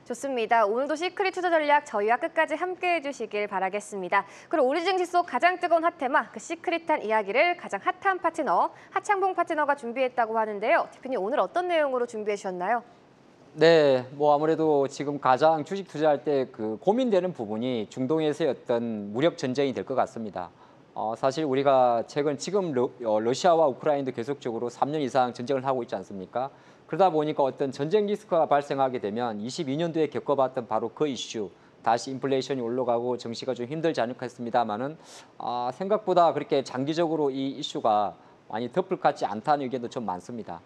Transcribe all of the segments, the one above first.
좋습니다. 오늘도 시크릿 투자 전략 저희와 끝까지 함께해 주시길 바라겠습니다. 그럼 우리 증시 속 가장 뜨거운 핫테마, 그 시크릿한 이야기를 가장 핫한 파트너, 하창봉 파트너가 준비했다고 하는데요. 대표님 오늘 어떤 내용으로 준비해 주셨나요? 네, 뭐 아무래도 지금 가장 주식 투자할 때 그 고민되는 부분이 중동에서의 어떤 무력 전쟁이 될 것 같습니다. 사실 우리가 지금 러시아와 우크라이나도 계속적으로 3년 이상 전쟁을 하고 있지 않습니까? 그러다 보니까 어떤 전쟁 리스크가 발생하게 되면 22년도에 겪어봤던 바로 그 이슈, 다시 인플레이션이 올라가고 정시가 좀 힘들지 않을까 했습니다만은 생각보다 그렇게 장기적으로 이 이슈가 많이 덮을 것 같지 않다는 의견도 좀 많습니다.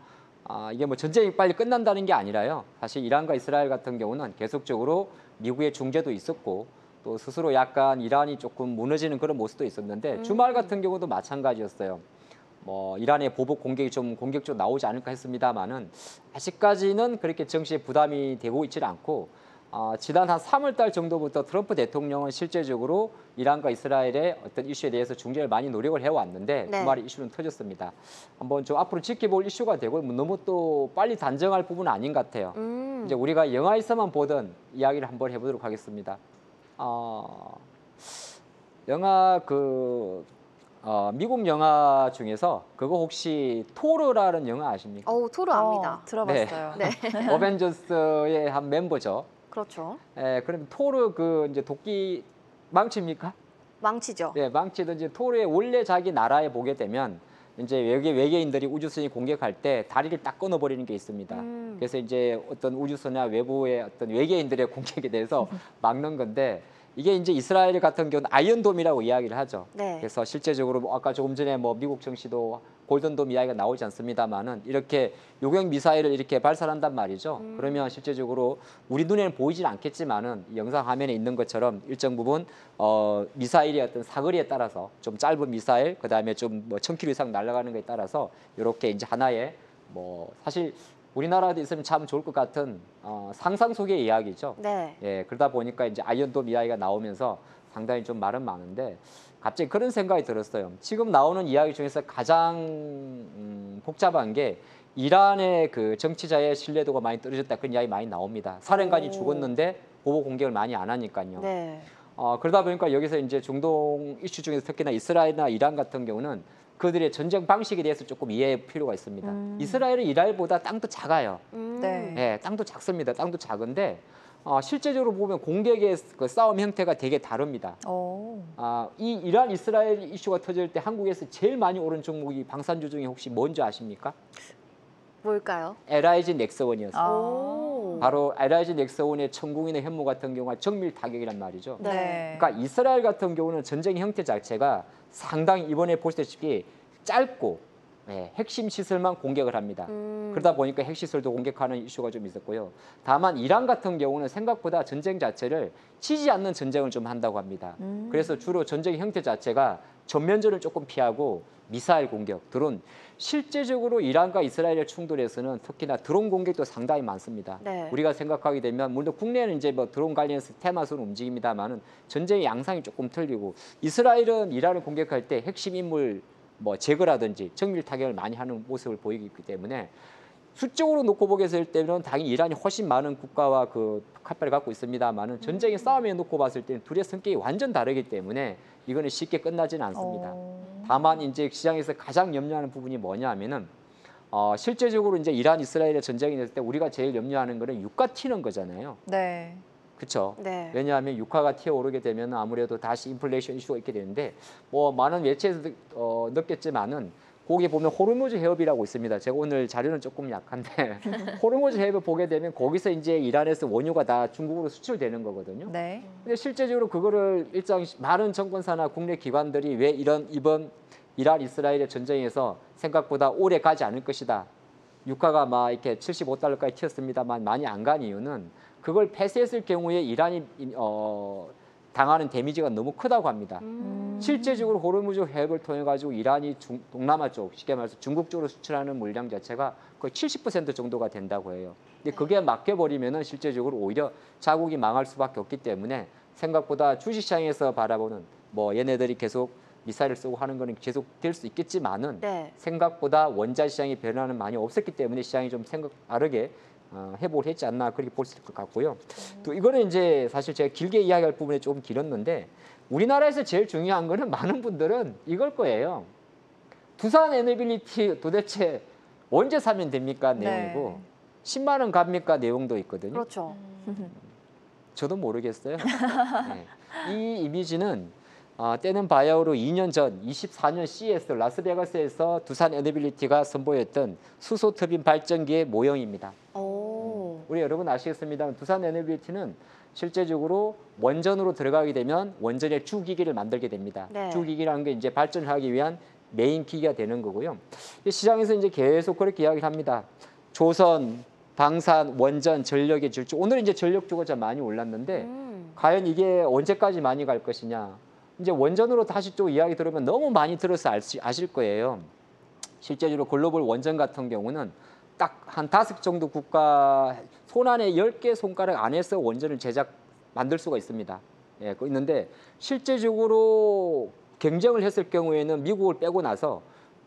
이게 뭐 전쟁이 빨리 끝난다는 게 아니라요. 사실 이란과 이스라엘 같은 경우는 계속적으로 미국의 중재도 있었고 또 스스로 약간 이란이 조금 무너지는 그런 모습도 있었는데 주말 같은 경우도 마찬가지였어요. 뭐 이란의 보복 공격이 좀 공격적으로 나오지 않을까 했습니다만은 아직까지는 그렇게 정치에 부담이 되고 있지는 않고 지난 한 3월 달 정도부터 트럼프 대통령은 실제적으로 이란과 이스라엘의 어떤 이슈에 대해서 중재를 많이 노력을 해왔는데 네. 주말에 이슈는 터졌습니다. 한번 좀 앞으로 지켜볼 이슈가 되고 너무 또 빨리 단정할 부분은 아닌 것 같아요. 이제 우리가 영화에서만 보던 이야기를 한번 해보도록 하겠습니다. 영화 미국 영화 중에서 그거 혹시 토르라는 영화 아십니까? 토르 압니다. 들어봤어요. 네. 어벤져스의 한 멤버죠. 그렇죠. 그럼 토르 그 이제 도끼 망치입니까? 망치죠. 네, 망치든 이제 토르의 원래 자기 나라에 보게 되면 이제 외계인들이 우주선이 공격할 때 다리를 딱 끊어버리는 게 있습니다. 그래서 이제 어떤 우주선이나 외부의 어떤 외계인들의 공격에 대해서 막는 건데 이게 이제 이스라엘 같은 경우는 아이언돔이라고 이야기를 하죠. 네. 그래서 실제적으로 뭐 아까 조금 전에 뭐 미국 정시도 골든돔 이야기가 나오지 않습니다만은 이렇게 요격 미사일을 이렇게 발사한단 말이죠. 그러면 실제적으로 우리 눈에는 보이진 않겠지만은 이 영상 화면에 있는 것처럼 일정 부분 미사일의 어떤 사거리에 따라서 좀 짧은 미사일, 그다음에 좀 뭐 1000km 이상 날아가는 것에 따라서 이렇게 이제 하나의 뭐 사실 우리나라도 있으면 참 좋을 것 같은 상상 속의 이야기죠. 네. 예, 그러다 보니까 이제 아이언돔 이야기가 나오면서 상당히 좀 말은 많은데 갑자기 그런 생각이 들었어요. 지금 나오는 이야기 중에서 가장 복잡한 게 이란의 그 정치자의 신뢰도가 많이 떨어졌다 그런 이야기 많이 나옵니다. 사령관이 죽었는데 보복 공격을 많이 안 하니까요. 네. 그러다 보니까 여기서 이제 중동 이슈 중에서 특히나 이스라엘이나 이란 같은 경우는 그들의 전쟁 방식에 대해서 조금 이해할 필요가 있습니다. 이스라엘은 이란보다 땅도 작아요. 네. 네, 땅도 작습니다. 땅도 작은데 실제적으로 보면 공격의 그 싸움 형태가 되게 다릅니다. 이 이란 이스라엘 이슈가 터질 때 한국에서 제일 많이 오른 종목이 방산주 중에 혹시 뭔지 아십니까? 뭘까요? LIG 넥스원이었어요. 오. 바로 LIG 넥스원의 천궁인의 현무 같은 경우가 정밀 타격이란 말이죠. 네. 그러니까 이스라엘 같은 경우는 전쟁 형태 자체가 상당히 이번에 보시다시피 짧고 핵심 시설만 공격을 합니다. 그러다 보니까 핵시설도 공격하는 이슈가 좀 있었고요. 다만 이란 같은 경우는 생각보다 전쟁 자체를 치지 않는 전쟁을 좀 한다고 합니다. 그래서 주로 전쟁 형태 자체가 전면전을 조금 피하고 미사일 공격, 드론. 실제적으로 이란과 이스라엘의 충돌에서는 특히나 드론 공격도 상당히 많습니다. 네. 우리가 생각하게 되면 물론 국내는 이제 뭐 드론 관련해서 테마수는 움직입니다만은 전쟁의 양상이 조금 틀리고 이스라엘은 이란을 공격할 때 핵심 인물 뭐 제거라든지 정밀 타격을 많이 하는 모습을 보이기 때문에 수적으로 놓고 보게 될 때는 당연히 이란이 훨씬 많은 국가와 그 카파를 갖고 있습니다만은 전쟁의 싸움에 놓고 봤을 때는 둘의 성격이 완전 다르기 때문에 이거는 쉽게 끝나지는 않습니다. 다만 이제 시장에서 가장 염려하는 부분이 뭐냐면은 실제적으로 이제 이란 이스라엘의 전쟁이 됐을 때 우리가 제일 염려하는 거는 유가 튀는 거잖아요. 네. 그렇죠. 네. 왜냐하면 유가가 튀어오르게 되면 아무래도 다시 인플레이션 이슈가 있게 되는데 뭐 많은 매체에서 느꼈지만은 거기 보면 호르무즈 해협이라고 있습니다. 제가 오늘 자료는 조금 약한데 호르무즈 해협을 보게 되면 거기서 이제 이란에서 원유가 다 중국으로 수출되는 거거든요. 네. 근데 실제적으로 그거를 일정 많은 정권사나 국내 기관들이 왜 이번 이란 이스라엘의 전쟁에서 생각보다 오래 가지 않을 것이다. 유가가 막 이렇게 75달러까지 튀었습니다만 많이 안 간 이유는 그걸 폐쇄했을 경우에 이란이 당하는 데미지가 너무 크다고 합니다. 실제적으로 호르무즈 해협을 통해 가지고 이란이 동남아 쪽, 쉽게 말해서 중국 쪽으로 수출하는 물량 자체가 거의 70% 정도가 된다고 해요. 근데 그게 막혀버리면은 실제적으로 오히려 자국이 망할 수밖에 없기 때문에 생각보다 주식시장에서 바라보는 뭐 얘네들이 계속 미사일을 쓰고 하는 거는 계속 될 수 있겠지만은 네. 생각보다 원자 시장의 변화는 많이 없었기 때문에 시장이 좀 다르게 회복을 했지 않나 그렇게 볼 수 있을 것 같고요. 또 이거는 이제 사실 제가 길게 이야기할 부분에 조금 길었는데 우리나라에서 제일 중요한 거는 많은 분들은 이걸 거예요. 두산 에너빌리티 도대체 언제 사면 됩니까? 내용이고 10만 원 갑니까? 내용도 있거든요. 그렇죠. 저도 모르겠어요. 네. 이 이미지는 때는 바야흐로 2년 전 24년 CES 라스베가스에서 두산 에너빌리티가 선보였던 수소 터빈 발전기의 모형입니다. 오. 우리 여러분 아시겠습니다만 두산 에너빌리티는 실제적으로 원전으로 들어가게 되면 원전의 주기기를 만들게 됩니다. 네. 주기기라는 게 이제 발전을 하기 위한 메인 기기가 되는 거고요. 시장에서 이제 계속 그렇게 이야기를 합니다. 조선, 방산, 원전, 전력의 질주. 오늘은 이제 전력 주고자 많이 올랐는데 과연 이게 언제까지 많이 갈 것이냐. 이제 원전으로 다시 또 이야기 들으면 너무 많이 들어서 아실 거예요. 실제적으로 글로벌 원전 같은 경우는 딱 한 5개 정도 국가 손 안에 10개 손가락 안에서 원전을 만들 수가 있습니다. 예, 있는데 실제적으로 경쟁을 했을 경우에는 미국을 빼고 나서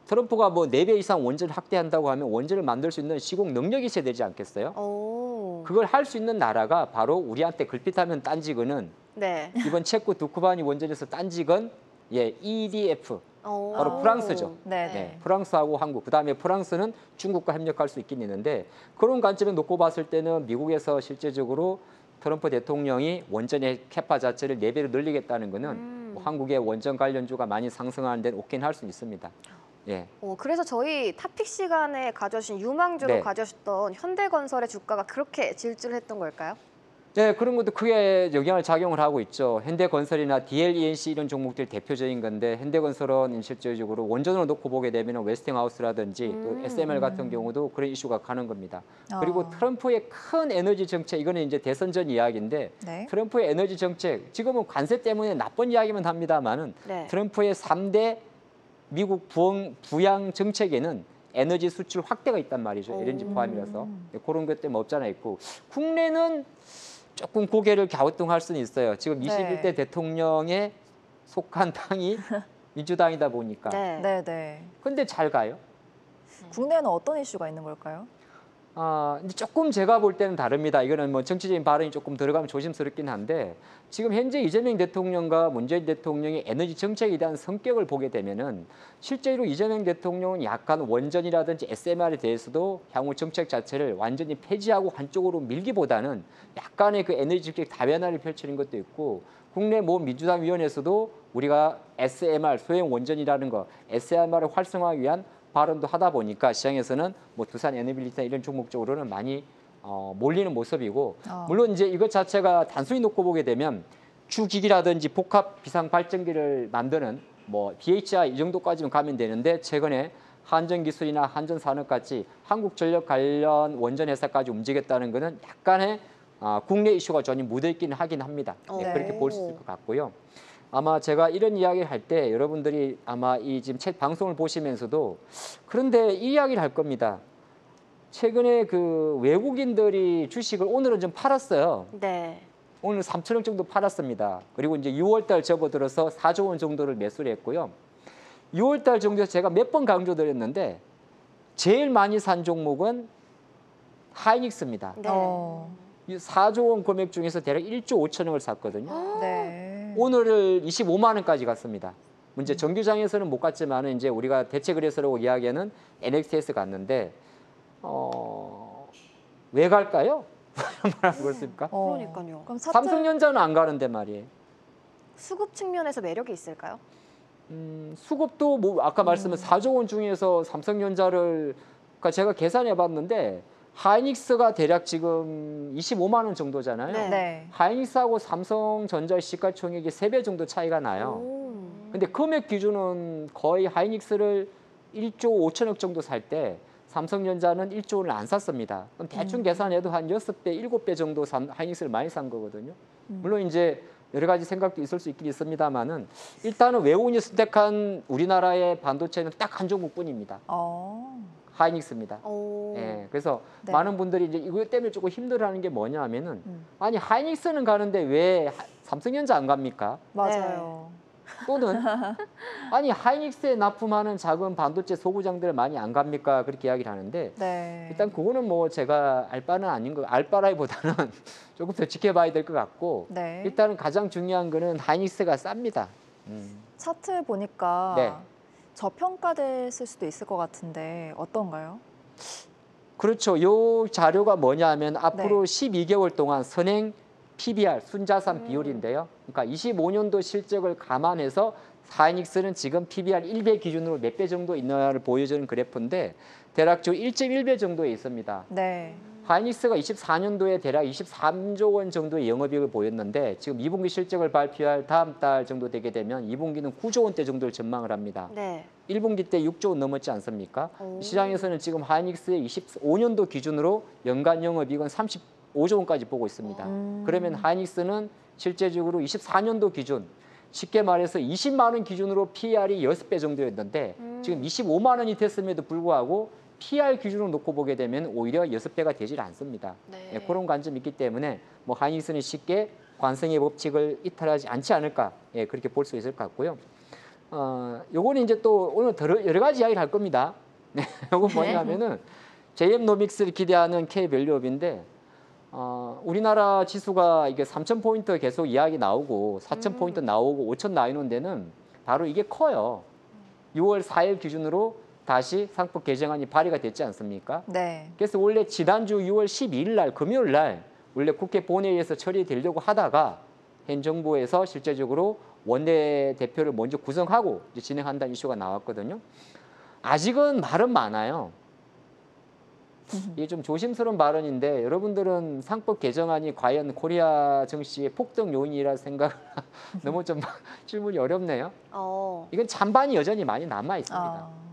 트럼프가 뭐 4배 이상 원전을 확대한다고 하면 원전을 만들 수 있는 시공 능력이 있어야 되지 않겠어요? 오. 그걸 할 수 있는 나라가 바로 우리한테 걸핏하면 딴지건은 네. 이번 체코 두쿠바니 원전에서 딴지건 EDF 바로 프랑스죠. 네. 프랑스하고 한국, 그다음에 프랑스는 중국과 협력할 수 있긴 있는데 그런 관점에 놓고 봤을 때는 미국에서 실제적으로 트럼프 대통령이 원전의 캐파 자체를 4배로 늘리겠다는 거는 뭐 한국의 원전 관련주가 많이 상승하는 데는 오긴 할 수 있습니다. 예. 그래서 저희 타픽 시간에 가져오신 유망주로 네. 가져오셨던 현대건설의 주가가 그렇게 질주를 했던 걸까요? 네, 그런 것도 크게 영향을 작용을 하고 있죠. 현대건설이나 DLENC 이런 종목들이 대표적인 건데 현대건설은 실질적으로 원전으로 놓고 보게 되면 웨스팅하우스라든지 또 SMR 같은 경우도 그런 이슈가 가는 겁니다. 그리고 트럼프의 큰 에너지 정책, 이거는 이제 대선 전 이야기인데 네. 트럼프의 에너지 정책, 지금은 관세 때문에 나쁜 이야기만 합니다만은 네. 트럼프의 3대 미국 부양 정책에는 에너지 수출 확대가 있단 말이죠. LNG 포함이라서. 그런 것 때문에 없잖아 있고 국내는 조금 고개를 갸우뚱할 수는 있어요. 지금 21대 대통령에 속한 당이 민주당이다 보니까. 네. 근데 잘 가요. 국내에는 어떤 이슈가 있는 걸까요? 근데 조금 제가 볼 때는 다릅니다. 이거는 뭐 정치적인 발언이 조금 들어가면 조심스럽긴 한데 지금 현재 이재명 대통령과 문재인 대통령의 에너지 정책에 대한 성격을 보게 되면은 실제로 이재명 대통령은 약간 원전이라든지 SMR에 대해서도 향후 정책 자체를 완전히 폐지하고 한쪽으로 밀기보다는 약간의 그 에너지 정책 다변화를 펼치는 것도 있고 국내 모 민주당 위원회에서도 우리가 SMR 소형 원전이라는 거 SMR을 활성화하기 위한 발언도 하다 보니까 시장에서는 뭐 두산 에너빌리티나 이런 종목 쪽으로는 많이 몰리는 모습이고 물론 이제 이것 자체가 단순히 놓고 보게 되면 주기기라든지 복합 비상 발전기를 만드는 뭐 BHI 이 정도까지는 가면 되는데 최근에 한전기술이나 한전산업같이 한국전력 관련 원전 회사까지 움직였다는 것은 약간의 국내 이슈가 전혀 묻어있기는 하긴 합니다. 네, 그렇게 볼 수 있을 것 같고요. 아마 제가 이런 이야기를 할 때 여러분들이 아마 이 지금 책 방송을 보시면서도 그런데 이 이야기를 할 겁니다. 최근에 그 외국인들이 주식을 오늘은 좀 팔았어요. 네. 오늘 3천억 정도 팔았습니다. 그리고 이제 6월달 접어들어서 4조 원 정도를 매수를 했고요. 6월달 정도에서 제가 몇 번 강조드렸는데 제일 많이 산 종목은 하이닉스입니다. 네. 4조 원 금액 중에서 대략 1조 5천억을 샀거든요. 네. 오늘을 25만 원까지 갔습니다. 문제 정규장에서는 못 갔지만 이제 우리가 대체 거래소라고 이야기하는 NXT에서 갔는데 왜 갈까요? 뭐라고 그렇습니까? 그러니까요. 그럼 삼성전자는 안 가는데 말이에요. 수급 측면에서 매력이 있을까요? 수급도 뭐 아까 말씀한 4조 원 중에서 삼성전자를 그러니까 제가 계산해 봤는데 하이닉스가 대략 지금 25만 원 정도잖아요. 네. 하이닉스하고 삼성전자의 시가총액이 3배 정도 차이가 나요. 근데 금액 기준은 거의 하이닉스를 1조 5천억 정도 살 때 삼성전자는 1조 원을 안 샀습니다. 그럼 대충 계산해도 한 6배, 7배 정도 하이닉스를 많이 산 거거든요. 물론 이제 여러 가지 생각도 있을 수 있긴 있습니다만은 일단은 외국인이 선택한 우리나라의 반도체는 딱 한 종목뿐입니다. 하이닉스입니다. 예, 그래서 네. 많은 분들이 이제 이거 때문에 조금 힘들어하는 게 뭐냐면은 아니 하이닉스는 가는데 왜 삼성전자 안 갑니까? 맞아요. 또는 아니 하이닉스에 납품하는 작은 반도체 소부장들 많이 안 갑니까? 그렇게 이야기를 하는데 네. 일단 그거는 뭐 제가 알 바는 아닌 거, 알 바라기보다는 조금 더 지켜봐야 될 것 같고 네. 일단은 가장 중요한 거는 하이닉스가 쌉니다. 차트 보니까 네. 저평가됐을 수도 있을 것 같은데 어떤가요? 그렇죠. 요 자료가 뭐냐면 앞으로 12개월 동안 선행 PBR 순자산 비율인데요. 그러니까 25년도 실적을 감안해서 하이닉스는 지금 PBR 1배 기준으로 몇 배 정도 있느냐를 보여주는 그래프인데 대략적으로 1.1배 정도에 있습니다. 네. 하이닉스가 24년도에 대략 23조 원 정도의 영업이익을 보였는데 지금 2분기 실적을 발표할 다음 달 정도 되게 되면 2분기는 9조 원대 정도를 전망을 합니다. 네. 1분기 때 6조 원 넘었지 않습니까? 오. 시장에서는 지금 하이닉스의 25년도 기준으로 연간 영업이익은 35조 원까지 보고 있습니다. 그러면 하이닉스는 실제적으로 24년도 기준 쉽게 말해서 20만 원 기준으로 PR이 6배 정도였는데 지금 25만 원이 됐음에도 불구하고 PR 기준으로 놓고 보게 되면 오히려 6배가 되질 않습니다. 네. 예, 그런 관점이 있기 때문에 뭐 하이닉스는 쉽게 관성의 법칙을 이탈하지 않지 않을까 예, 그렇게 볼 수 있을 것 같고요. 요거는 이제 또 오늘 여러 가지 이야기를 할 겁니다. 네, 요건 뭐냐면은 JM노믹스를 기대하는 K밸류업인데 우리나라 지수가 이게 3,000포인트 계속 이야기 나오고 4,000포인트 나오고 5,000 나이는 데는 바로 이게 커요. 6월 4일 기준으로 다시 상법 개정안이 발의가 됐지 않습니까? 네. 그래서 원래 지난주 6월 12일 날 금요일 날 원래 국회 본회의에서 처리되려고 하다가 현 정부에서 실제적으로 원내대표를 먼저 구성하고 이제 진행한다는 이슈가 나왔거든요. 아직은 말은 많아요. 이게 좀 조심스러운 발언인데 여러분들은 상법 개정안이 과연 코리아 증시의 폭등 요인이라 생각 너무 좀 질문이 어렵네요. 이건 찬반이 여전히 많이 남아 있습니다.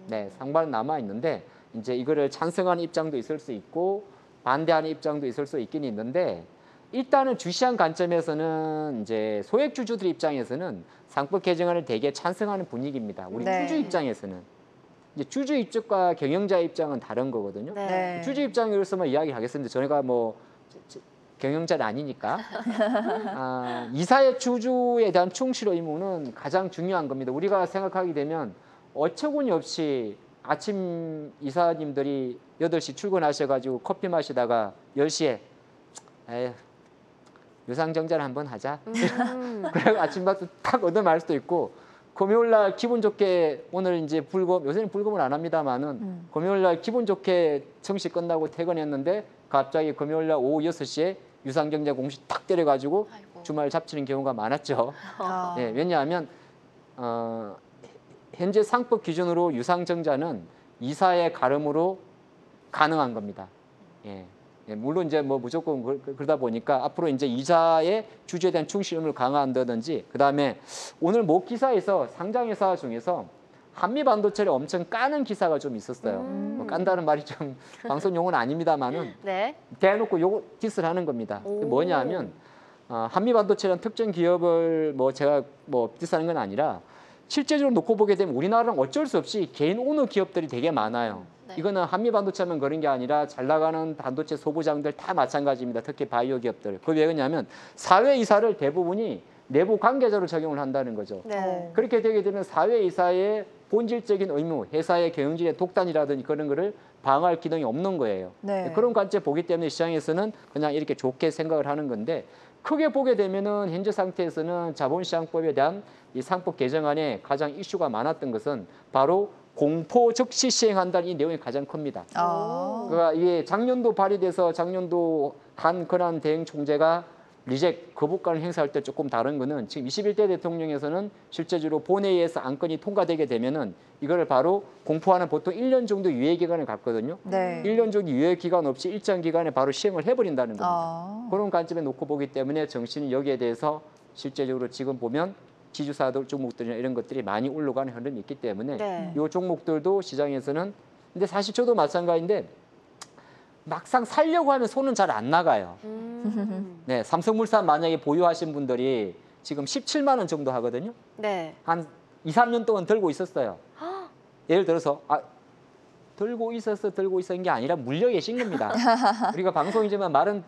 네, 상반은 남아 있는데 이제 이거를 찬성하는 입장도 있을 수 있고 반대하는 입장도 있을 수 있긴 있는데 일단은 주시한 관점에서는 이제 소액 주주들 입장에서는 상법 개정안을 되게 찬성하는 분위기입니다. 우리 네. 주주 입장에서는 이제 주주 입장과 경영자 입장은 다른 거거든요. 네. 주주 입장으로서만 이야기하겠습니다. 저희가 뭐 경영자는 아니니까 이사의 주주에 대한 충실 의무는 가장 중요한 겁니다. 우리가 생각하게 되면 어처구니 없이 아침 이사님들이 8시 출근하셔가지고 커피 마시다가 10시에 에휴 유상증자를 한번 하자. 그래 아침밥도 딱 얻어말 수도 있고 금요일날 기분 좋게 오늘 이제 불금 요새는 불금을 안 합니다만은 금요일날 기분 좋게 정시 끝나고 퇴근했는데 갑자기 금요일날 오후 6시에 유상증자 공시 탁 때려가지고 아이고. 주말 잡치는 경우가 많았죠. 아. 예, 왜냐하면 현재 상법 기준으로 유상증자는 이사의 가름으로 가능한 겁니다. 예. 예, 물론 이제 뭐 무조건 그러다 보니까 앞으로 이제 이사의 주주에 대한 충실 의무를 강화한다든지 그다음에 오늘 모 기사에서 상장회사 중에서 한미반도체를 엄청 까는 기사가 좀 있었어요. 뭐 깐다는 말이 좀 방송 용어는 아닙니다만은 네. 대놓고 요거 디스를 하는 겁니다. 그게 오. 뭐냐면 한미반도체라는 특정 기업을 뭐 제가 뭐 디스하는 건 아니라 실제적으로 놓고 보게 되면 우리나라는 어쩔 수 없이 개인 오너 기업들이 되게 많아요. 네. 이거는 한미반도체만 그런 게 아니라 잘 나가는 반도체 소부장들 다 마찬가지입니다. 특히 바이오 기업들. 그게 왜 그러냐면 사회이사를 대부분이 내부 관계자로 적용을 한다는 거죠. 네. 그렇게 되게 되면 사회이사의 본질적인 의무, 회사의 경영진의 독단이라든지 그런 거를 방어할 기능이 없는 거예요. 네. 그런 관점 보기 때문에 시장에서는 그냥 이렇게 좋게 생각을 하는 건데 크게 보게 되면은 현재 상태에서는 자본시장법에 대한 이 상법 개정안에 가장 이슈가 많았던 것은 바로 공포 즉시 시행한다는 이 내용이 가장 큽니다. 그러니까 이게 작년도 발의돼서 작년도 한 권한 대행 총재가 리젝 거부권을 행사할 때 조금 다른 거는 지금 21대 대통령에서는 실제적으로 본회의에서 안건이 통과되게 되면은 이거를 바로 공포하는 보통 1년 정도 유예 기간을 갖거든요. 네. 1년 정도 유예 기간 없이 일정 기간에 바로 시행을 해버린다는 겁니다. 아. 그런 관점에 놓고 보기 때문에 정신이 여기에 대해서 실제적으로 지금 보면 지주사들 종목들이나 이런 것들이 많이 올라가는 흐름이 있기 때문에 네. 이 종목들도 시장에서는 근데 사실 저도 마찬가지인데 막상 살려고 하면 손은 잘 안 나가요. 네, 삼성물산 만약에 보유하신 분들이 지금 17만 원 정도 하거든요. 네. 한 2, 3년 동안 들고 있었어요. 예를 들어서 들고 있었던 게 아니라 물려 계신 겁니다. 우리가 방송이지만 말은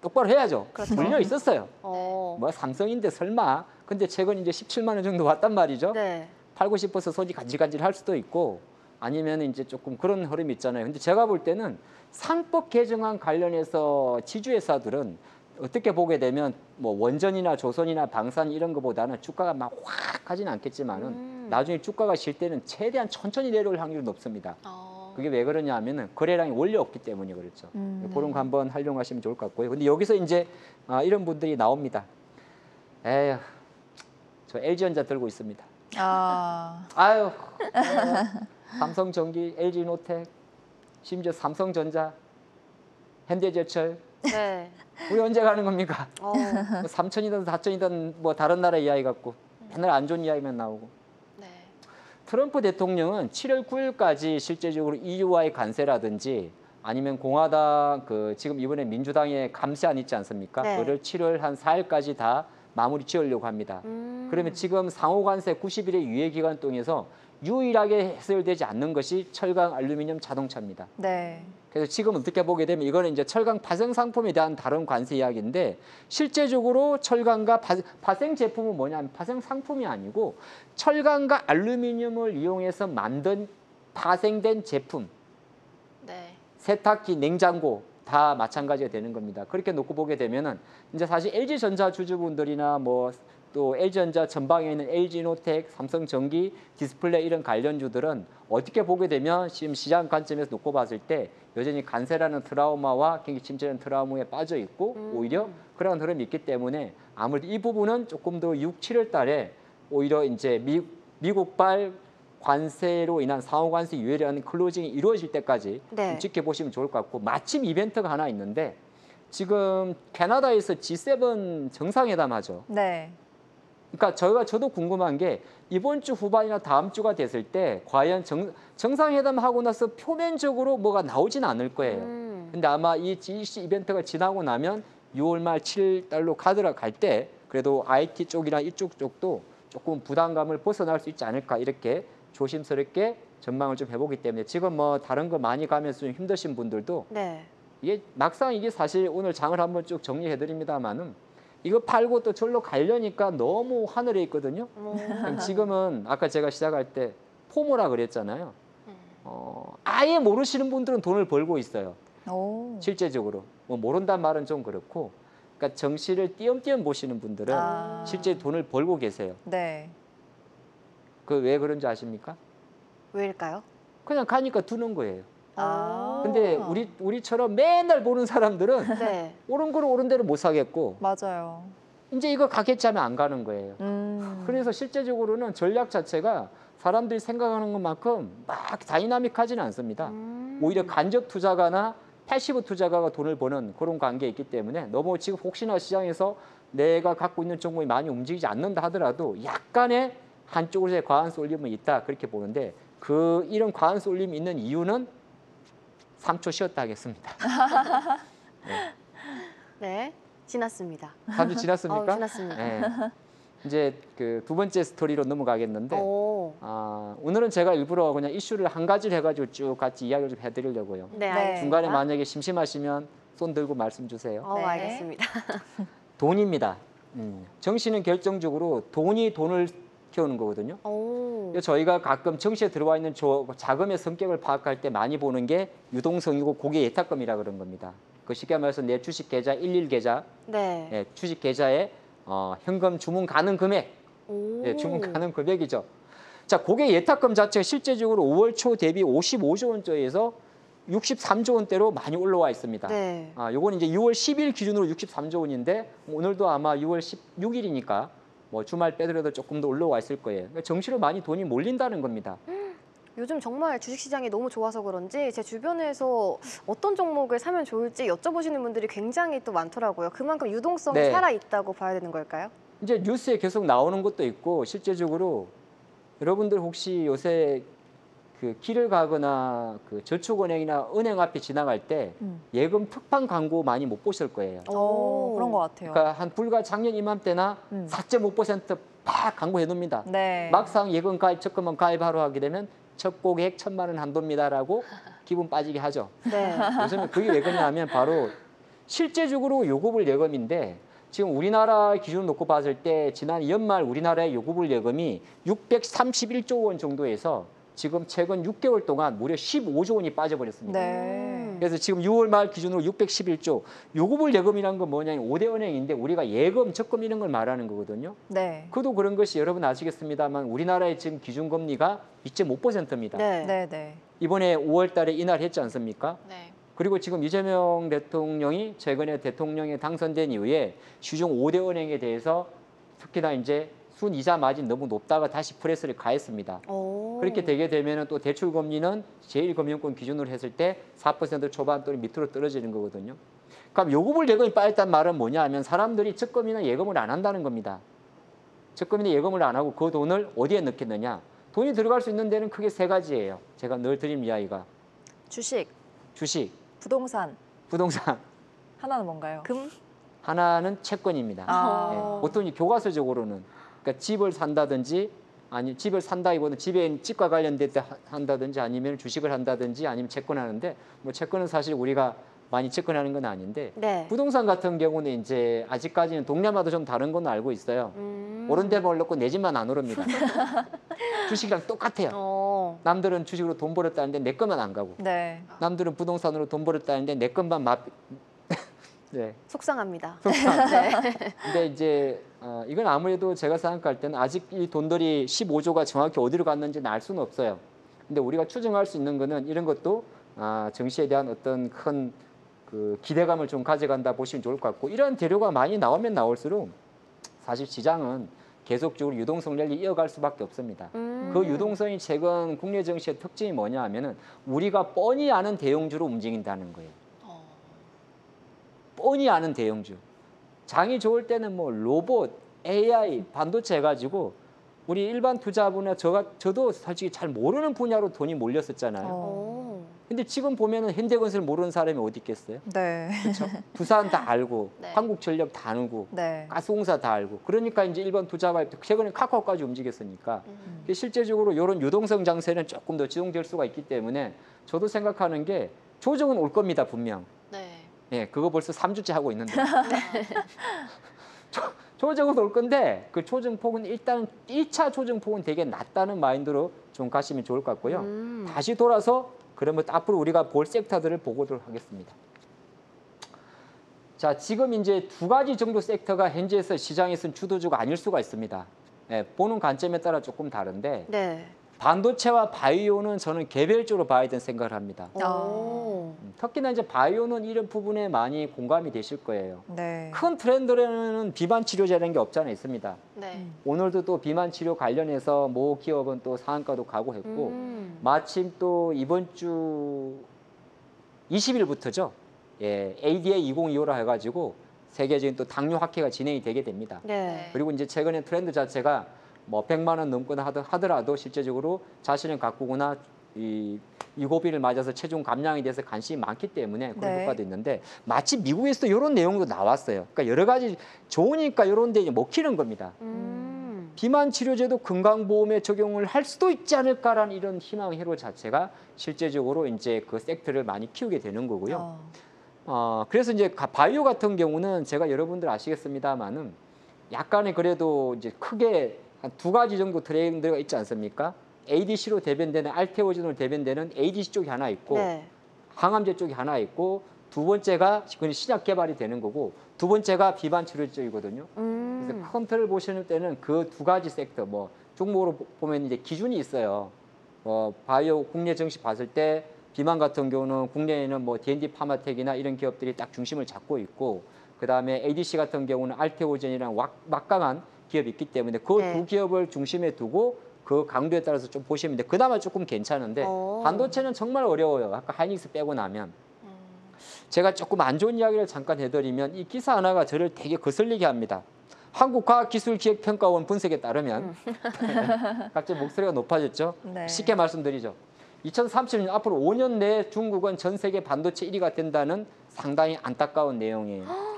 똑바로 해야죠. 그렇죠. 물려 있었어요. 어. 뭐 삼성인데 설마. 근데 최근 이제 17만 원 정도 왔단 말이죠. 네. 팔고 싶어서 손이 간질간질 할 수도 있고 아니면 이제 조금 그런 흐름이 있잖아요. 근데 제가 볼 때는 상법 개정안 관련해서 지주회사들은 어떻게 보게 되면 뭐 원전이나 조선이나 방산 이런 거보다는 주가가 막 확 하지는 않겠지만은 나중에 주가가 실 때는 최대한 천천히 내려올 확률이 높습니다. 그게 왜 그러냐 하면은 거래량이 원래 없기 때문에 그렇죠. 그런 거 한번 활용하시면 좋을 것 같고요. 근데 여기서 이제 이런 분들이 나옵니다. 에휴, 저 LG전자 들고 있습니다. 아유, 삼성전기, LG노텍, 심지어 삼성전자, 현대제철, 네. 우리 언제 가는 겁니까? 어. 뭐 3천이든 4천이든 뭐 다른 나라 이야기 같고 맨날 안 좋은 이야기만 나오고. 네. 트럼프 대통령은 7월 9일까지 실제적으로 EU와의 관세라든지 아니면 공화당 지금 이번에 민주당의 감세안 있지 않습니까? 네. 그거를 7월 한 4일까지 다 마무리 지으려고 합니다. 그러면 지금 상호관세 90일의 유예 기간 동안에서 유일하게 해결되지 않는 것이 철강, 알루미늄, 자동차입니다. 네. 그래서 지금 어떻게 보게 되면 이거는 이제 철강 파생 상품에 대한 다른 관세 이야기인데 실제적으로 철강과 파생 제품은 뭐냐면 파생 상품이 아니고 철강과 알루미늄을 이용해서 만든 파생된 제품, 네. 세탁기, 냉장고 다 마찬가지가 되는 겁니다. 그렇게 놓고 보게 되면은 이제 사실 LG전자 주주분들이나 뭐 또 LG전자 전방에 있는 LG노텍, 삼성전기, 디스플레이 이런 관련주들은 어떻게 보게 되면 지금 시장 관점에서 놓고 봤을 때 여전히 관세라는 트라우마와 경기 침체라는 트라우마에 빠져 있고 오히려 그런 흐름이 있기 때문에 아무래도 이 부분은 조금 더 6, 7월 달에 오히려 이제 미국발 관세로 인한 상호관세 유예라는 클로징이 이루어질 때까지 네. 좀 지켜보시면 좋을 것 같고 마침 이벤트가 하나 있는데 지금 캐나다에서 G7 정상회담 하죠. 네. 그러니까 저도 궁금한 게 이번 주 후반이나 다음 주가 됐을 때 과연 정상회담 하고 나서 표면적으로 뭐가 나오진 않을 거예요. 근데 아마 이 GEC 이벤트가 지나고 나면 6월 말 7월 달로 가더라 갈 때 그래도 IT 쪽이나 이쪽 쪽도 조금 부담감을 벗어날 수 있지 않을까 이렇게 조심스럽게 전망을 좀 해보기 때문에 지금 뭐 다른 거 많이 가면서 좀 힘드신 분들도 네. 이게 막상 이게 사실 오늘 장을 한번 쭉 정리해 드립니다만은 이거 팔고 또 절로 가려니까 너무 하늘에 있거든요. 그럼 지금은 아까 제가 시작할 때 포모라 그랬잖아요. 아예 모르시는 분들은 돈을 벌고 있어요. 오. 실제적으로 뭐 모른단 말은 좀 그렇고 그러니까 정시를 띄엄띄엄 보시는 분들은 실제 돈을 벌고 계세요. 네. 그 왜 그런지 아십니까? 왜일까요? 그냥 가니까 두는 거예요. 아. 근데 우리처럼 맨날 보는 사람들은 네. 오른 거를 오른 대로 못 사겠고 맞아요. 이제 이거 가겠지 하면 안 가는 거예요. 그래서 실제적으로는 전략 자체가 사람들이 생각하는 것만큼 막 다이나믹하지는 않습니다. 오히려 간접 투자가나 패시브 투자가가 돈을 버는 그런 관계에 있기 때문에 너무 지금 혹시나 시장에서 내가 갖고 있는 종목이 많이 움직이지 않는다 하더라도 약간의 한쪽으로의 과한 쏠림은 있다 그렇게 보는데 이런 과한 쏠림이 있는 이유는 3초 쉬었다 하겠습니다. 네. 지났습니다. 3주 지났습니까? 지났습니다. 네. 이제 그 두 번째 스토리로 넘어가겠는데 오. 오늘은 제가 일부러 그냥 이슈를 한 가지를 해가지고 쭉 같이 이야기를 좀 해드리려고요. 네, 네. 알겠습니다. 중간에 만약에 심심하시면 손 들고 말씀 주세요. 네. 알겠습니다. 돈입니다. 정시는 결정적으로 돈이 돈을 키우는 거거든요. 오. 저희가 가끔 정시에 들어와 있는 자금의 성격을 파악할 때 많이 보는 게 유동성이고 고객 예탁금이라 그런 겁니다. 그 쉽게 말해서 내 주식 계좌 11 계좌, 네. 주식 계좌에 현금 주문 가능 금액, 오. 주문 가능 금액이죠. 자, 고객 예탁금 자체가 실제적으로 5월 초 대비 55조 원대에서 63조 원대로 많이 올라와 있습니다. 네. 요건 이제 6월 10일 기준으로 63조 원인데 오늘도 아마 6월 16일이니까 뭐 주말 빼더라도 조금 더 올라와 있을 거예요. 그러니까 정시로 많이 돈이 몰린다는 겁니다. 요즘 정말 주식시장이 너무 좋아서 그런지 제 주변에서 어떤 종목을 사면 좋을지 여쭤보시는 분들이 굉장히 또 많더라고요. 그만큼 유동성이 네. 살아있다고 봐야 되는 걸까요? 이제 뉴스에 계속 나오는 것도 있고 실제적으로 여러분들 혹시 요새 그 길을 가거나 그 저축은행이나 은행 앞에 지나갈 때 예금 특판 광고 많이 못 보실 거예요. 그런 것 같아요. 그러니까 한 불과 작년 이맘때나 4.5%팍 광고해 놓습니다. 네. 막상 예금 가입 적금만 가입하러 하게 되면 첫 고객 1,000만 원 한도입니다라고 기분 빠지게 하죠. 네. 요즘에 그게 왜 그러냐면 바로 실제적으로 요구불 예금인데 지금 우리나라 기준 놓고 봤을 때 지난 연말 우리나라의 요구불 예금이 631조 원 정도에서 지금 최근 6개월 동안 무려 15조 원이 빠져버렸습니다. 네. 그래서 지금 6월 말 기준으로 611조. 요구불 예금이라는 건 뭐냐면 5대 은행인데 우리가 예금, 적금 이런 걸 말하는 거거든요. 네. 그도 그런 것이 여러분 아시겠습니다만 우리나라의 지금 기준금리가 2.5%입니다. 네. 네. 네. 이번에 5월 달에 인하했지 않습니까? 네. 그리고 지금 이재명 대통령이 최근에 대통령에 당선된 이후에 시중 5대 은행에 대해서 특히나 이제 순이자 마진 너무 높다가 다시 프레스를 가했습니다. 오. 그렇게 되게 되면 또 대출 금리는 제1금융권 기준으로 했을 때 4% 초반 또는 밑으로 떨어지는 거거든요. 그럼 요구불 예금이 빠졌다는 말은 뭐냐 하면 사람들이 적금이나 예금을 안 한다는 겁니다. 적금이나 예금을 안 하고 그 돈을 어디에 넣겠느냐. 돈이 들어갈 수 있는 데는 크게 세 가지예요. 제가 늘 드린 이야기가. 주식, 주식, 부동산. 부동산, 하나는 뭔가요? 금? 하나는 채권입니다. 아. 예, 보통 이 교과서적으로는 그러니까 집을 산다든지 아니 집을 산다기보다는 집에 집과 관련된 데 한다든지 아니면 주식을 한다든지 아니면 채권하는데 뭐 채권은 사실 우리가 많이 채권하는 건 아닌데 네. 부동산 같은 경우는 이제 아직까지는 동네마다 좀 다른 건 알고 있어요. 오른 데만 올랐고 내 집만 안 오릅니다. 주식이랑 똑같아요. 남들은 주식으로 돈 벌었다는데 내 것만 안 가고 네. 남들은 부동산으로 돈 벌었다는데 내 것만 네. 속상합니다. 근데 이제 이건 아무래도 제가 생각할 때는 아직 이 돈들이 15조가 정확히 어디로 갔는지는 알 수는 없어요. 근데 우리가 추정할 수 있는 거는 이런 것도 정시에 대한 어떤 큰 그 기대감을 좀 가져간다 보시면 좋을 것 같고 이런 대료가 많이 나오면 나올수록 사실 시장은 계속적으로 유동성 랠리 이어갈 수밖에 없습니다. 그 유동성이 최근 국내 증시의 특징이 뭐냐 하면은 우리가 뻔히 아는 대형주로 움직인다는 거예요. 뻔히 아는 대형주. 장이 좋을 때는 뭐 로봇, AI, 반도체 해가지고 우리 일반 투자분야 저도 솔직히 잘 모르는 분야로 돈이 몰렸었잖아요. 근데 지금 보면은 현대건설 모르는 사람이 어디 있겠어요? 네. 그렇죠? 부산 다 알고, 네. 한국전력 다 알고, 네. 가스공사 다 알고. 그러니까 이제 일반 투자가 최근에 카카오까지 움직였으니까 실제적으로 이런 유동성 장세는 조금 더 지속될 수가 있기 때문에 저도 생각하는 게 조정은 올 겁니다 분명. 네. 예, 그거 벌써 3주째 하고 있는데. 조정은 올 건데 그 조정폭은 일단 1차 조정폭은 되게 낮다는 마인드로 좀 가시면 좋을 것 같고요. 다시 돌아서 그러면 앞으로 우리가 볼 섹터들을 보도록 하겠습니다. 자, 지금 이제 두 가지 정도 섹터가 현재에서 시장에서는 주도주가 아닐 수가 있습니다. 예, 보는 관점에 따라 조금 다른데 네. 반도체와 바이오는 저는 개별적으로 봐야 된다는 생각을 합니다. 오. 특히나 이제 바이오는 이런 부분에 많이 공감이 되실 거예요. 네. 큰 트렌드로는 비만 치료제라는 게 없잖아 있습니다. 네. 오늘도 또 비만 치료 관련해서 모 기업은 또 상한가도 가고 했고 마침 또 이번 주 20일부터죠. 예, ADA 2025라 해가지고 세계적인 또 당뇨 학회가 진행이 되게 됩니다. 네. 그리고 이제 최근에 트렌드 자체가 뭐 100만 원 넘거나 하더라도 실제적으로 자신을 가꾸거나 이 고비를 맞아서 체중 감량에 대해서 관심이 많기 때문에 그런 네. 효과도 있는데 마침 미국에서도 이런 내용도 나왔어요. 그러니까 여러 가지 좋으니까 이런 데 먹히는 겁니다. 비만 치료제도 건강보험에 적용을 할 수도 있지 않을까라는 이런 희망 회로 자체가 실제적으로 이제 그 섹터를 많이 키우게 되는 거고요. 그래서 이제 바이오 같은 경우는 제가 여러분들 아시겠습니다만은 약간의 그래도 이제 크게 한 두 가지 정도 트렌드가 있지 않습니까? ADC로 대변되는 알테오젠으로 대변되는 ADC 쪽이 하나 있고 네. 항암제 쪽이 하나 있고 두 번째가 신약 개발이 되는 거고 두 번째가 비만 치료 쪽이거든요. 그래서 큰 틀을 보시는 때는 그 두 가지 섹터 뭐 종목으로 보면 이제 기준이 있어요. 바이오 국내 증시 봤을 때 비만 같은 경우는 국내에는 뭐 D&D 파마텍이나 이런 기업들이 딱 중심을 잡고 있고 그다음에 ADC 같은 경우는 알테오젠이랑 막강한 기업이 있기 때문에 그 두 네. 기업을 중심에 두고 그 강도에 따라서 좀 보시면 돼. 그나마 조금 괜찮은데 반도체는 정말 어려워요. 아까 하이닉스 빼고 나면. 제가 조금 안 좋은 이야기를 잠깐 해드리면 이 기사 하나가 저를 되게 거슬리게 합니다. 한국과학기술기획평가원 분석에 따르면 갑자기 목소리가 높아졌죠. 네. 쉽게 말씀드리죠. 2030년 앞으로 5년 내에 중국은 전 세계 반도체 1위가 된다는 상당히 안타까운 내용이에요.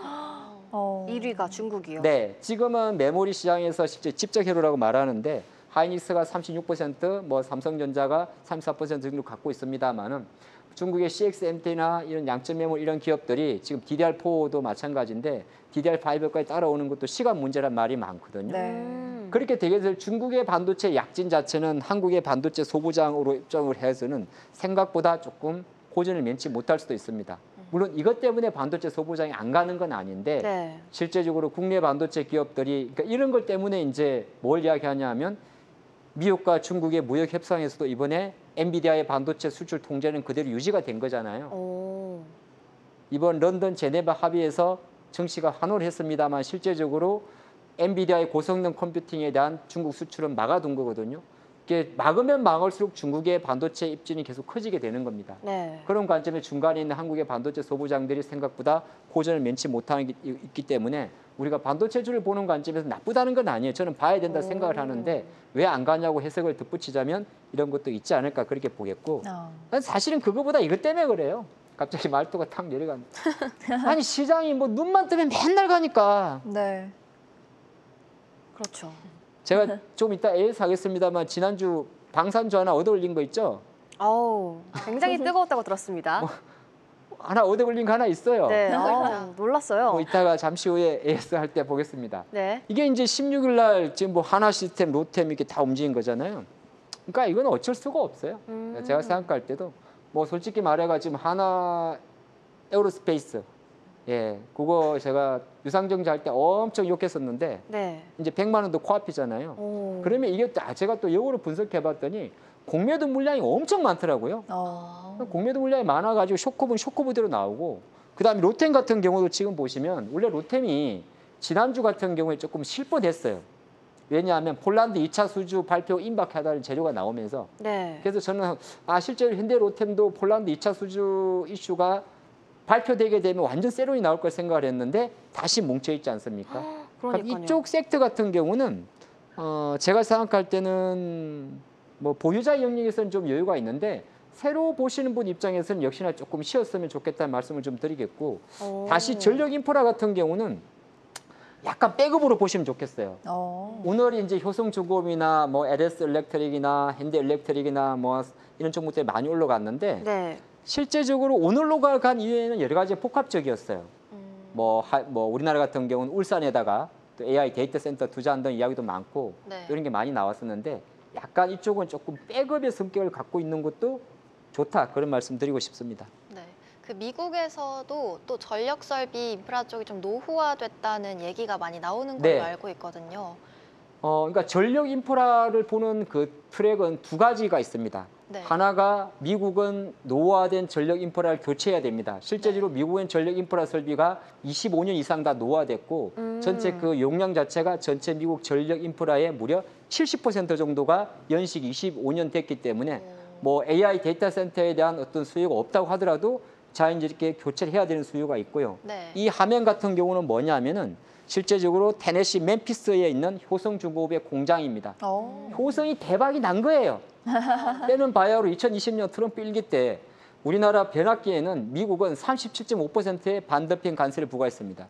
1위가 중국이요. 네, 지금은 메모리 시장에서 실제 집적 회로라고 말하는데 하이닉스가 36%, 뭐 삼성전자가 34% 정도 갖고 있습니다만은 중국의 CXMT나 이런 양적 메모리 이런 기업들이 지금 DDR4도 마찬가지인데 DDR5까지 따라오는 것도 시간 문제란 말이 많거든요. 네. 그렇게 되게 돼서 중국의 반도체 약진 자체는 한국의 반도체 소부장으로 입장을 해서는 생각보다 조금 고전을 면치 못할 수도 있습니다. 물론 이것 때문에 반도체 소부장이 안 가는 건 아닌데 네. 실제적으로 국내 반도체 기업들이 그러니까 이런 것 때문에 이제 뭘 이야기하냐면 미국과 중국의 무역 협상에서도 이번에 엔비디아의 반도체 수출 통제는 그대로 유지가 된 거잖아요. 오. 이번 런던 제네바 합의에서 정시가 환호를 했습니다만 실제적으로 엔비디아의 고성능 컴퓨팅에 대한 중국 수출은 막아둔 거거든요. 이게 막으면 막을수록 중국의 반도체 입진이 계속 커지게 되는 겁니다. 네. 그런 관점에 중간에 있는 한국의 반도체 소부장들이 생각보다 고전을 면치 못하는 게 있기 때문에 우리가 반도체주를 보는 관점에서 나쁘다는 건 아니에요. 저는 봐야 된다 생각을 하는데 왜 안 가냐고 해석을 덧붙이자면 이런 것도 있지 않을까 그렇게 보겠고 사실은 그거보다 이것 때문에 그래요. 갑자기 말투가 탁 내려간다. 아니 시장이 뭐 눈만 뜨면 맨날 가니까. 네. 그렇죠. 제가 좀 이따 AS 하겠습니다만 지난주 방산주 하나 얻어 올린 거 있죠? 어우, 굉장히 뜨거웠다고 들었습니다. 하나 얻어 올린 거 하나 있어요. 네, 놀랐어요. 뭐 이따가 잠시 후에 AS 할 때 보겠습니다. 네. 이게 이제 16일 날 지금 뭐 하나 시스템, 로템 이렇게 다 움직인 거잖아요. 그러니까 이건 어쩔 수가 없어요. 제가 생각할 때도 뭐 솔직히 말해가 지금 하나 에어로스페이스 예, 그거 제가 유상증자 할 때 엄청 욕했었는데 네. 이제 100만 원도 코앞이잖아요. 오. 그러면 이게 제가 또 역으로 분석해봤더니 공매도 물량이 엄청 많더라고요. 공매도 물량이 많아가지고 쇼크분 쇼크부대로 나오고 그다음에 로템 같은 경우도 지금 보시면 원래 로템이 지난주 같은 경우에 조금 쉴 뻔했어요. 왜냐하면 폴란드 2차 수주 발표 임박하다는 재료가 나오면서 네. 그래서 저는 실제로 현대 로템도 폴란드 2차 수주 이슈가 발표되게 되면 완전 세론이 나올 걸 생각을 했는데 다시 뭉쳐있지 않습니까? 그러니까 이쪽 섹터 같은 경우는 제가 생각할 때는 뭐 보유자 영역에서는 좀 여유가 있는데 새로 보시는 분 입장에서는 역시나 조금 쉬었으면 좋겠다는 말씀을 좀 드리겠고 다시 전력 인프라 같은 경우는 약간 백업으로 보시면 좋겠어요. 오늘 이제 효성중공업이나 뭐 LS 일렉트릭이나 현대 일렉트릭이나 뭐 이런 종목들이 많이 올라갔는데 네. 실제적으로 오늘로 간 이유에는 여러 가지 복합적이었어요. 뭐 우리나라 같은 경우는 울산에다가 또 AI 데이터 센터 투자한다는 이야기도 많고 네. 이런 게 많이 나왔었는데 약간 이쪽은 조금 백업의 성격을 갖고 있는 것도 좋다 그런 말씀 드리고 싶습니다. 네. 그 미국에서도 또 전력 설비 인프라 쪽이 좀 노후화됐다는 얘기가 많이 나오는 걸로 네. 알고 있거든요. 그러니까 전력 인프라를 보는 그 트랙은 두 가지가 있습니다. 네. 하나가 미국은 노후화된 전력 인프라를 교체해야 됩니다. 실제적으로 미국은 전력 인프라 설비가 25년 이상 다 노후화됐고 전체 그 용량 자체가 전체 미국 전력 인프라의 무려 70% 정도가 연식이 25년 됐기 때문에 뭐 AI 데이터 센터에 대한 어떤 수요가 없다고 하더라도 자연스럽게 교체를 해야 되는 수요가 있고요. 네. 이 화면 같은 경우는 뭐냐면은 실제적으로 테네시 멤피스에 있는 효성중공업의 공장입니다. 효성이 대박이 난 거예요. 때는 바야흐로 2020년 트럼프 일기 때 우리나라 변압기에는 미국은 37.5%의 반덤핑 관세를 부과했습니다.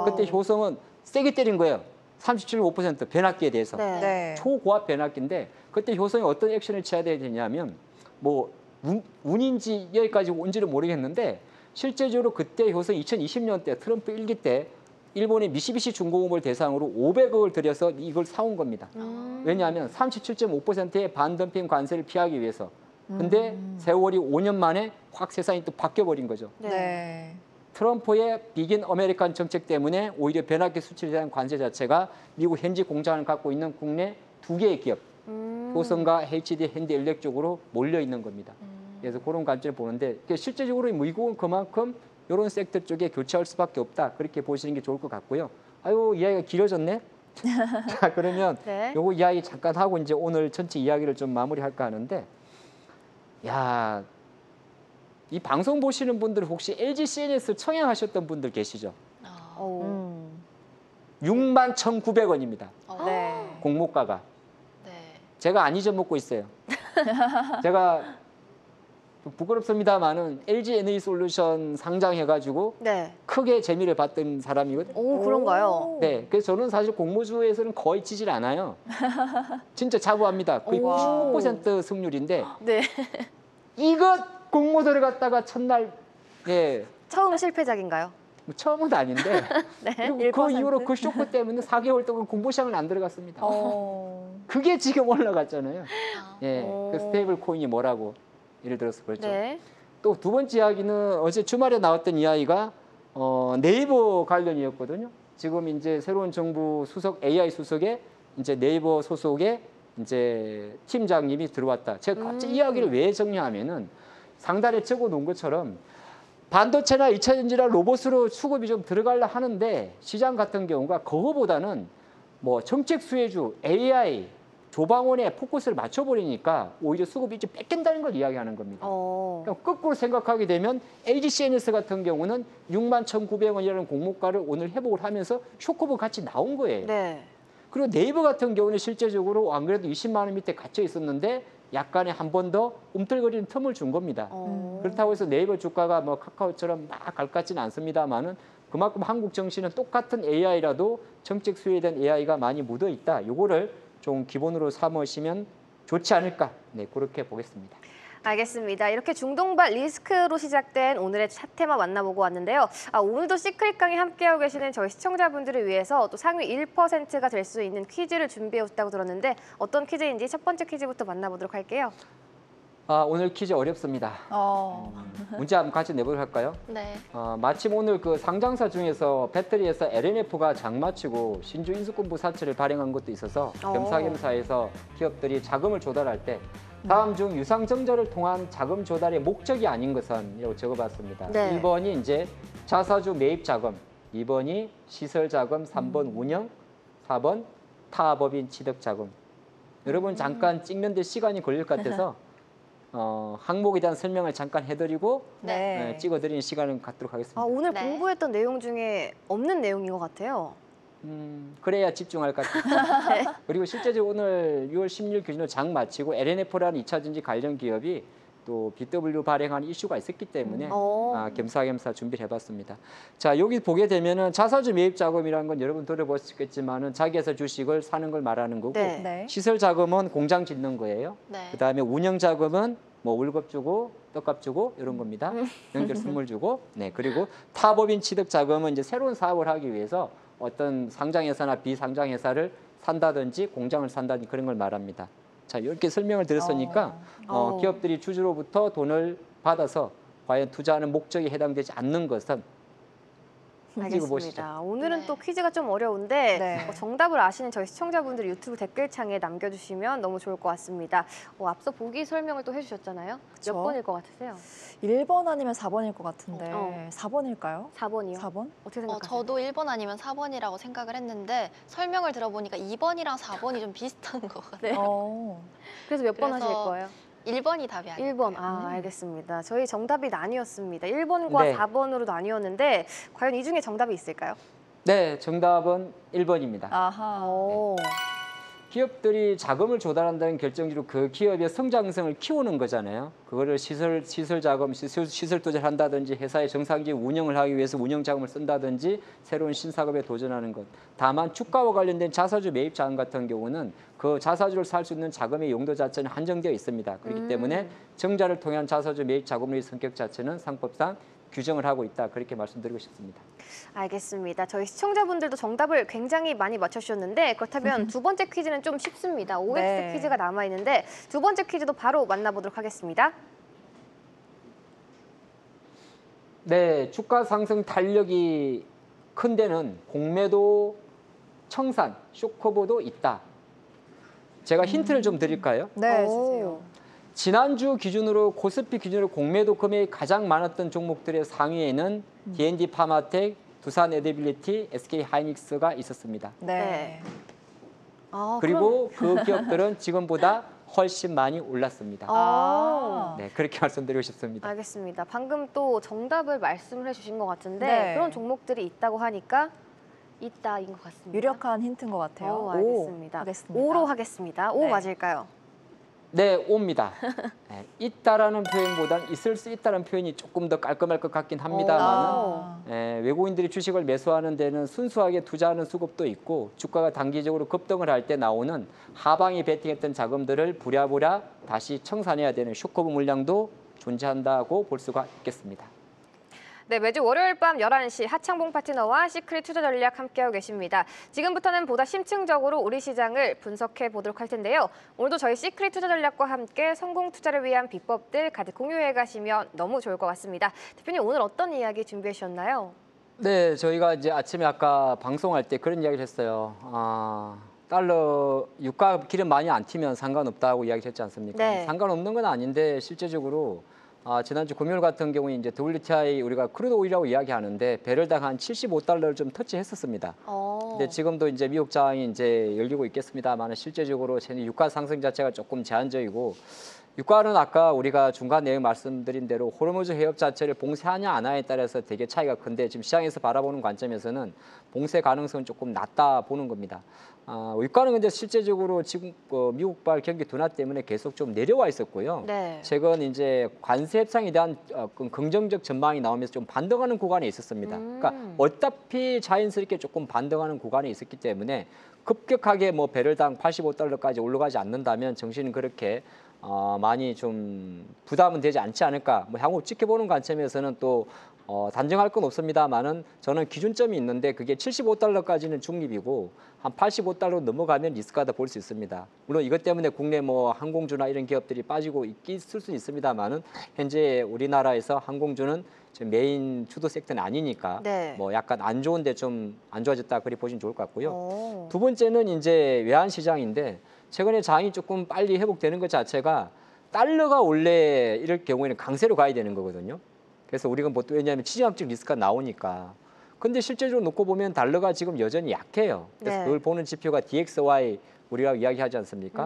그때 효성은 세게 때린 거예요. 37.5% 변압기에 대해서. 네. 초고압 변압기인데 그때 효성이 어떤 액션을 취해야 되냐면 뭐 운인지 여기까지 온지를 모르겠는데 실제적으로 그때 효성이 2020년 때 트럼프 일기 때 일본의 미쓰비시 중공업을 대상으로 500억을 들여서 이걸 사온 겁니다. 왜냐하면 37.5%의 반덤핑 관세를 피하기 위해서. 근데 세월이 5년 만에 확 세상이 또 바뀌어버린 거죠. 네. 트럼프의 비긴 아메리칸 정책 때문에 오히려 변압기 수출에 대한 관세 자체가 미국 현지 공장을 갖고 있는 국내 두 개의 기업, 효성과 HD 현대일렉 쪽으로 몰려 있는 겁니다. 그래서 그런 관점을 보는데 실제적으로 미국은 그만큼 이런 섹터 쪽에 교체할 수밖에 없다. 그렇게 보시는 게 좋을 것 같고요. 아유, 이야기가 길어졌네. 자, 그러면 네. 요거 이야기 잠깐 하고 이제 오늘 전체 이야기를 좀 마무리할까 하는데, 야, 이 방송 보시는 분들 혹시 LG CNS 청약하셨던 분들 계시죠? 61,900원입니다. 네. 공모가가. 네. 제가 안 잊어먹고 있어요. 제가 좀 부끄럽습니다만은 LG 에너지솔루션 상장해가지고 네. 크게 재미를 봤던 사람이거든요. 오, 그런가요? 네, 그래서 저는 사실 공모주에서는 거의 지질 않아요. 진짜 자부합니다. 거의 오. 19% 승률인데 네. 이것 공모 들어갔다가 첫날 예, 처음 실패작인가요? 뭐 처음은 아닌데 그리고 그 1%? 이후로 그 쇼크 때문에 4개월 동안 공모 시장을 안 들어갔습니다. 어. 그게 지금 올라갔잖아요. 아, 예, 오. 그 스테이블 코인이 뭐라고 예를 들어서 그렇죠. 네. 또 두 번째 이야기는 어제 주말에 나왔던 이야기가 네이버 관련이었거든요. 지금 이제 새로운 정부 수석 AI 수석에 이제 네이버 소속의 이제 팀장님이 들어왔다. 제가 갑자기 이야기를 왜 정리하면은 상단에 적어 놓은 것처럼 반도체나 2차 전지나 로봇으로 수급이 좀 들어가려 하는데 시장 같은 경우가 그거보다는 뭐 정책 수혜주, AI, 조방원에 포커스를 맞춰버리니까 오히려 수급이 좀 뺏긴다는 걸 이야기하는 겁니다. 그럼 거꾸로 생각하게 되면 LGCNS 같은 경우는 61,900원이라는 공모가를 오늘 회복을 하면서 쇼크브 같이 나온 거예요. 네. 그리고 네이버 같은 경우는 실제적으로 안 그래도 20만 원 밑에 갇혀 있었는데 약간의 한 번 더 움틀거리는 틈을 준 겁니다. 그렇다고 해서 네이버 주가가 뭐 카카오처럼 막 갈 것 같지는 않습니다만은 그만큼 한국 정시는 똑같은 AI라도 정책 수혜에 대한 AI가 많이 묻어 있다. 요거를 좀 기본으로 삼으시면 좋지 않을까. 네, 그렇게 보겠습니다. 알겠습니다. 이렇게 중동발 리스크로 시작된 오늘의 핫테마 만나보고 왔는데요. 오늘도 시크릿 강의 함께하고 계시는 저희 시청자분들을 위해서 또 상위 1%가 될 수 있는 퀴즈를 준비해 오셨다고 들었는데 어떤 퀴즈인지 첫 번째 퀴즈부터 만나보도록 할게요. 오늘 퀴즈 어렵습니다. 문제 한번 같이 내보도록 할까요? 네. 마침 오늘 그 상장사 중에서 배터리에서 LNF가 장마치고 신주 인수권부 사채를 발행한 것도 있어서 겸사겸사해서 기업들이 자금을 조달할 때 다음 중 유상증자를 통한 자금 조달의 목적이 아닌 것은 이라고 적어봤습니다. 네. 1번이 이제 자사주 매입 자금, 2번이 시설 자금, 3번 운영, 4번 타법인 취득 자금. 여러분 잠깐 찍는데 시간이 걸릴 것 같아서 항목에 대한 설명을 잠깐 해드리고 네. 찍어드리는 시간을 갖도록 하겠습니다. 오늘 네. 공부했던 내용 중에 없는 내용인 것 같아요. 그래야 집중할 것 같아요. 그리고 실제적으로 오늘 6월 16일 기준으로 장 마치고 LNF라는 2차 전지 관련 기업이 또 BW 발행한 이슈가 있었기 때문에 겸사겸사 준비를 해봤습니다. 자, 여기 보게 되면은 자사주 매입 자금이라는 건 여러분 들어보셨겠지만은 자기에서 주식을 사는 걸 말하는 거고 네. 네. 시설 자금은 공장 짓는 거예요. 네. 그다음에 운영 자금은 뭐 월급 주고 떡값 주고 이런 겁니다. 연결 선물 주고. 네. 그리고 타법인 취득 자금은 이제 새로운 사업을 하기 위해서 어떤 상장 회사나 비상장 회사를 산다든지 공장을 산다든지 그런 걸 말합니다. 자, 이렇게 설명을 드렸으니까 기업들이 주주로부터 돈을 받아서 과연 투자하는 목적에 해당되지 않는 것은 알겠습니다. 오늘은 네. 또 퀴즈가 좀 어려운데 네. 정답을 아시는 저희 시청자분들이 유튜브 댓글창에 남겨주시면 너무 좋을 것 같습니다. 앞서 보기 설명을 또 해주셨잖아요. 그쵸. 몇 번일 것 같으세요? 1번 아니면 4번일 것 같은데 어. 4번일까요? 4번이요. 4번? 어떻게 생각하세요? 저도 1번 아니면 4번이라고 생각을 했는데 설명을 들어보니까 2번이랑 4번이 좀 비슷한 것 같아요. 네. 그래서 몇 번 그래서 하실 거예요? 1번이 답이 아니에요. 1번. 알겠습니다. 저희 정답이 나뉘었습니다. 1번과 네. 4번으로 나뉘었는데 과연 이 중에 정답이 있을까요? 네, 정답은 1번입니다. 아하. 기업들이 자금을 조달한다는 결정지로 그 기업의 성장성을 키우는 거잖아요. 그거를 시설 자금, 시설 투자를 한다든지 회사의 정상적인 운영을 하기 위해서 운영 자금을 쓴다든지 새로운 신사업에 도전하는 것. 다만 주가와 관련된 자사주 매입 자금 같은 경우는 그 자사주를 살 수 있는 자금의 용도 자체는 한정되어 있습니다. 그렇기 때문에 정자를 통한 자사주 매입 자금의 성격 자체는 상법상 규정을 하고 있다. 그렇게 말씀드리고 싶습니다. 알겠습니다. 저희 시청자분들도 정답을 굉장히 많이 맞춰주셨는데 그렇다면 두 번째 퀴즈는 좀 쉽습니다. OX 네. 퀴즈가 남아있는데 두 번째 퀴즈도 바로 만나보도록 하겠습니다. 네, 주가 상승 탄력이 큰 데는 공매도, 청산, 쇼커버도 있다. 제가 힌트를 좀 드릴까요? 네, 오. 주세요. 지난주 기준으로 코스피 기준으로 공매도 금액이 가장 많았던 종목들의 상위에는 D&D 파마텍, 두산 에드빌리티, SK 하이닉스가 있었습니다. 네. 그리고 그 기업들은 지금보다 훨씬 많이 올랐습니다. 아. 네, 그렇게 말씀드리고 싶습니다. 알겠습니다. 방금 또 정답을 말씀을 해주신 것 같은데 네. 그런 종목들이 있다고 하니까 있다인 것 같습니다. 유력한 힌트인 것 같아요. 알겠습니다. 하겠습니다. 5로 하겠습니다. 5 네. 맞을까요? 네, 옵니다. 네, 있다라는 표현보다는 있을 수 있다는 표현이 조금 더 깔끔할 것 같긴 합니다만은 외국인들이 주식을 매수하는 데는 순수하게 투자하는 수급도 있고 주가가 단기적으로 급등을 할 때 나오는 하방에 베팅했던 자금들을 부랴부랴 다시 청산해야 되는 쇼커브 물량도 존재한다고 볼 수가 있겠습니다. 네, 매주 월요일 밤 11시 하창봉 파트너와 시크릿 투자 전략 함께하고 계십니다. 지금부터는 보다 심층적으로 우리 시장을 분석해 보도록 할 텐데요. 오늘도 저희 시크릿 투자 전략과 함께 성공 투자를 위한 비법들 가득 공유해 가시면 너무 좋을 것 같습니다. 대표님, 오늘 어떤 이야기 준비해 주셨나요? 네, 저희가 이제 아침에 아까 방송할 때 그런 이야기를 했어요. 달러 유가 기름 많이 안 튀면 상관없다고 이야기했지 않습니까? 네. 상관없는 건 아닌데 실제적으로 지난주 금요일 같은 경우에 이제 WTI 우리가 크루드 오일이라고 이야기하는데 배럴당 한 75달러를 좀 터치했었습니다. 근데 지금도 이제 미국 장이 이제 열리고 있겠습니다만 실제적으로 유가 상승 자체가 조금 제한적이고 유가는 아까 우리가 중간 내용 말씀드린 대로 호르무즈 해협 자체를 봉쇄하냐 안 하냐에 따라서 되게 차이가 큰데 지금 시장에서 바라보는 관점에서는 봉쇄 가능성은 조금 낮다 보는 겁니다. 유가는 근데 실제적으로 지금 미국발 경기 둔화 때문에 계속 좀 내려와 있었고요. 네. 최근 이제 관세 협상에 대한 긍정적 전망이 나오면서 좀 반등하는 구간에 있었습니다. 그러니까 어차피 자연스럽게 조금 반등하는 구간에 있었기 때문에 급격하게 뭐 배럴당 85달러까지 올라가지 않는다면 정신은 그렇게 많이 좀 부담은 되지 않지 않을까. 뭐 향후 지켜보는 관점에서는 또 단정할 건 없습니다만은 저는 기준점이 있는데 그게 75달러까지는 중립이고 한 85달러 넘어가면 리스크하다 볼 수 있습니다. 물론 이것 때문에 국내 뭐 항공주나 이런 기업들이 빠지고 있을 수는 있습니다만은 현재 우리나라에서 항공주는 지금 메인 주도 섹터는 아니니까 네. 뭐 약간 안 좋은데 좀 안 좋아졌다 그리 보시면 좋을 것 같고요. 오. 두 번째는 이제 외환 시장인데 최근에 장이 조금 빨리 회복되는 것 자체가 달러가 원래 이럴 경우에는 강세로 가야 되는 거거든요. 그래서 우리가 뭐 또 왜냐하면 치정학적 리스크가 나오니까. 근데 실제적으로 놓고 보면 달러가 지금 여전히 약해요. 그래서 네. 그걸 보는 지표가 DXY 우리가 이야기하지 않습니까?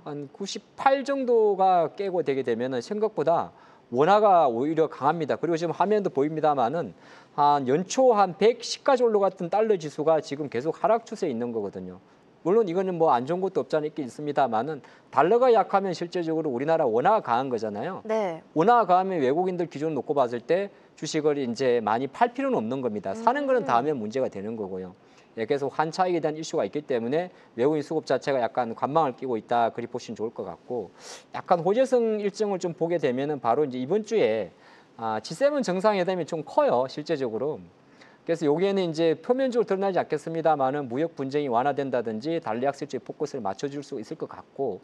한 98 정도가 깨고 되게 되면은 생각보다 원화가 오히려 강합니다. 그리고 지금 화면도 보입니다만은 한 연초 한 110까지 올라갔던 달러 지수가 지금 계속 하락 추세에 있는 거거든요. 물론 이거는 뭐 안 좋은 것도 없지 않아 있긴 있습니다만은 달러가 약하면 실제적으로 우리나라 원화가 강한 거잖아요. 네. 원화가 강하면 외국인들 기준 놓고 봤을 때 주식을 이제 많이 팔 필요는 없는 겁니다. 사는 거는 다음에 문제가 되는 거고요. 예, 그래서 환차익에 대한 이슈가 있기 때문에 외국인 수급 자체가 약간 관망을 끼고 있다 그리 보시면 좋을 것 같고 약간 호재성 일정을 좀 보게 되면은 바로 이제 이번 주에 G7 정상회담이 좀 커요 실제적으로. 그래서 여기에는 이제 표면적으로 드러나지 않겠습니다만은 무역 분쟁이 완화된다든지 달러 약세주의 포커스를 맞춰줄 수 있을 것 같고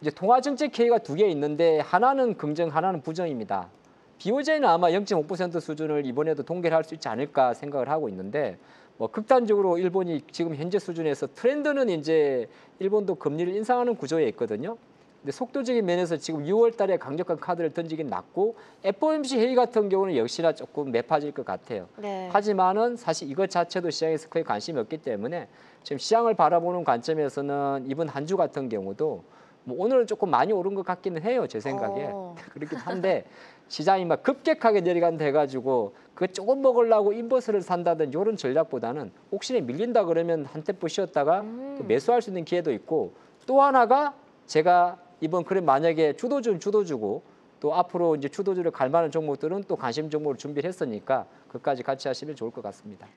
이제 통화 정책 회의가 두 개 있는데 하나는 긍정, 하나는 부정입니다. BOJ는 아마 0.5% 수준을 이번에도 동결할 수 있지 않을까 생각을 하고 있는데 뭐 극단적으로 일본이 지금 현재 수준에서 트렌드는 이제 일본도 금리를 인상하는 구조에 있거든요. 근데 속도적인 면에서 지금 6월 달에 강력한 카드를 던지긴 났고 FOMC 회의 같은 경우는 역시나 조금 매파질 것 같아요. 네. 하지만은 사실 이것 자체도 시장에서 크게 관심이 없기 때문에 지금 시장을 바라보는 관점에서는 이번 한 주 같은 경우도 뭐 오늘은 조금 많이 오른 것 같기는 해요, 제 생각에. 그렇긴 한데 시장이 막 급격하게 내려간다 해가지고 그 조금 먹으려고 인버스를 산다든 이런 전략보다는 혹시나 밀린다 그러면 한때 쉬었다가 또 매수할 수 있는 기회도 있고 또 하나가 제가 이번 그래 만약에 주도주는 주도주고 또 앞으로 이제 주도주를 갈 만한 종목들은 또 관심 종목을 준비를 했으니까 그까지 같이 하시면 좋을 것 같습니다.